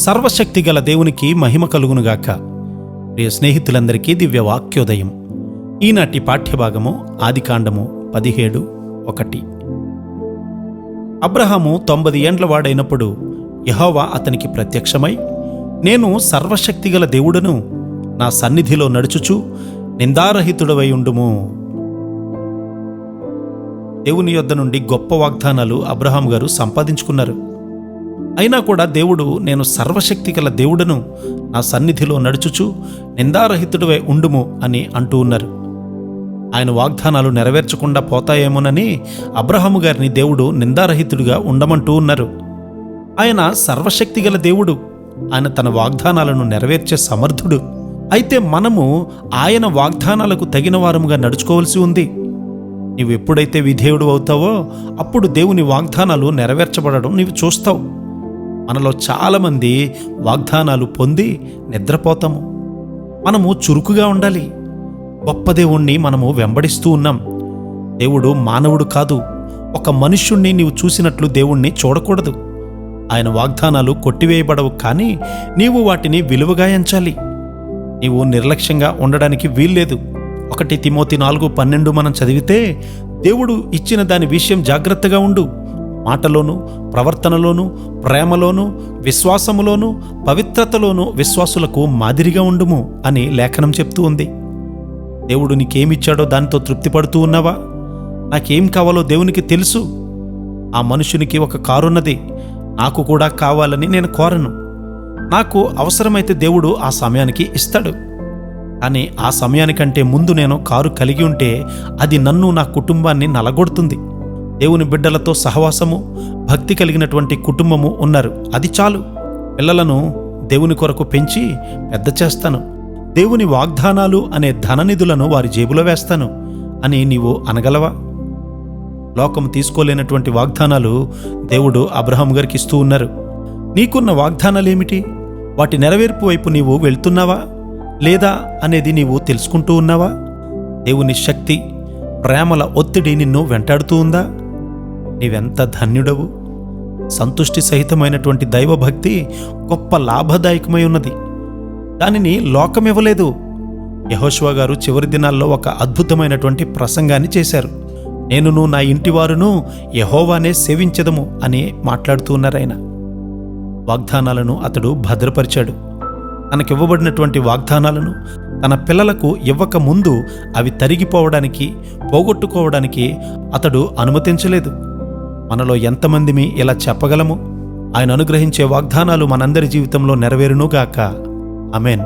సర్వశక్తిగల దేవునికి మహిమ కలుగునుగాక. ప్రియ స్నేహితులందరికీ దివ్య వాక్యోదయం. ఈనాటి పాఠ్యభాగము ఆదికాండము 17:1. అబ్రహాము 90 ఏండ్ల వాడైనప్పుడు యెహోవా అతనికి ప్రత్యక్షమై, నేను సర్వశక్తిగల దేవుడను, నా సన్నిధిలో నడుచుచు నిందారహితుడవై ఉండుము. దేవుని యొద్ద నుండి గొప్ప వాగ్దానాలు అబ్రహాము గారు సంపాదించుకున్నారు. అయినా కూడా దేవుడు, నేను సర్వశక్తి గల దేవుడను, నా సన్నిధిలో నడుచుచు నిందారహితుడివై ఉండుము అని అంటూ ఉన్నారు. ఆయన వాగ్దానాలు నెరవేర్చకుండా పోతాయేమోనని అబ్రహాము గారిని దేవుడు నిందారహితుడిగా ఉండమంటూ ఉన్నారు. ఆయన సర్వశక్తి గల దేవుడు, ఆయన తన వాగ్దానాలను నెరవేర్చే సమర్థుడు. అయితే మనము ఆయన వాగ్దానాలకు తగిన వారముగా నడుచుకోవలసి ఉంది. నీవు ఎప్పుడైతే విధేయుడు అవుతావో అప్పుడు దేవుని వాగ్దానాలు నెరవేర్చబడడం నీవు చూస్తావు. మనలో చాలామంది వాగ్దానాలు పొంది నిద్రపోతాము. మనము చురుకుగా ఉండాలి. గొప్ప దేవుణ్ణి మనము వెంబడిస్తూ ఉన్నాం. దేవుడు మానవుడు కాదు. ఒక మనుష్యుణ్ణి నీవు చూసినట్లు దేవుణ్ణి చూడకూడదు. ఆయన వాగ్దానాలు కొట్టివేయబడవు, కానీ నీవు వాటిని విలువగా ఎంచాలి. నీవు నిర్లక్ష్యంగా ఉండడానికి వీల్లేదు. 1 తిమోతి 4:12 మనం చదివితే, దేవుడు ఇచ్చిన దాని విషయం జాగ్రత్తగా ఉండు. మాటలోను, ప్రవర్తనలోను, ప్రేమలోను, విశ్వాసములోను, పవిత్రతలోను విశ్వాసులకు మాదిరిగా ఉండుము అని లేఖనం చెప్తూ ఉంది. దేవుడు నీకేమిచ్చాడో దానితో తృప్తి పడుతూ ఉన్నావా? నాకేం కావాలో దేవునికి తెలుసు. ఆ మనుషునికి ఒక కారున్నది, నాకు కూడా కావాలని నేను కోరను. నాకు అవసరమైతే దేవుడు ఆ సమయానికి ఇస్తాడు. కానీ ఆ సమయానికంటే ముందు నేను కారు కలిగి ఉంటే అది నన్ను, నా కుటుంబాన్ని నలగొడుతుంది. దేవుని బిడ్డలతో సహవాసము, భక్తి కలిగినటువంటి కుటుంబము ఉన్నారు, అది చాలు. పిల్లలను దేవుని కొరకు పెంచి పెద్ద చేస్తాను. దేవుని వాగ్దానాలు అనే ధననిధులను వారి జేబులో వేస్తాను అని నీవు అనగలవా? లోకం తీసుకోలేనటువంటి వాగ్దానాలు దేవుడు అబ్రహాము గారికి ఇస్తూ ఉన్నారు. నీకున్న వాగ్దానాలేమిటి? వాటి నెరవేర్పు వైపు నీవు వెళ్తున్నావా లేదా అనేది నీవు తెలుసుకుంటూ ఉన్నావా? దేవుని శక్తి, ప్రేమల ఒత్తిడి నిన్ను వెంటాడుతూ ఉందా? నీవెంత ధన్యుడవు! సంతుష్టి సహితమైనటువంటి దైవభక్తి గొప్ప లాభదాయకమై ఉన్నది. దానిని లోకమివ్వలేదు. యెహోషువ గారు చివరి దినాల్లో ఒక అద్భుతమైనటువంటి ప్రసంగాన్ని చేశారు. నేనును నా ఇంటివారును యెహోవానే సేవించెదము అని మాట్లాడుతూ ఉన్నారు. ఆయన వాగ్దానాలను అతడు భద్రపరిచాడు. తనకివ్వబడినటువంటి వాగ్దానాలను తన పిల్లలకు ఇవ్వక ముందు అవి తరిగిపోవడానికి, పోగొట్టుకోవడానికి అతడు అనుమతించలేదు. మనలో ఎంతమందిమి ఇలా చెప్పగలము? ఆయన అనుగ్రహించే వాగ్దానాలు మనందరి జీవితంలో నెరవేరునుగాక. ఆమేన్.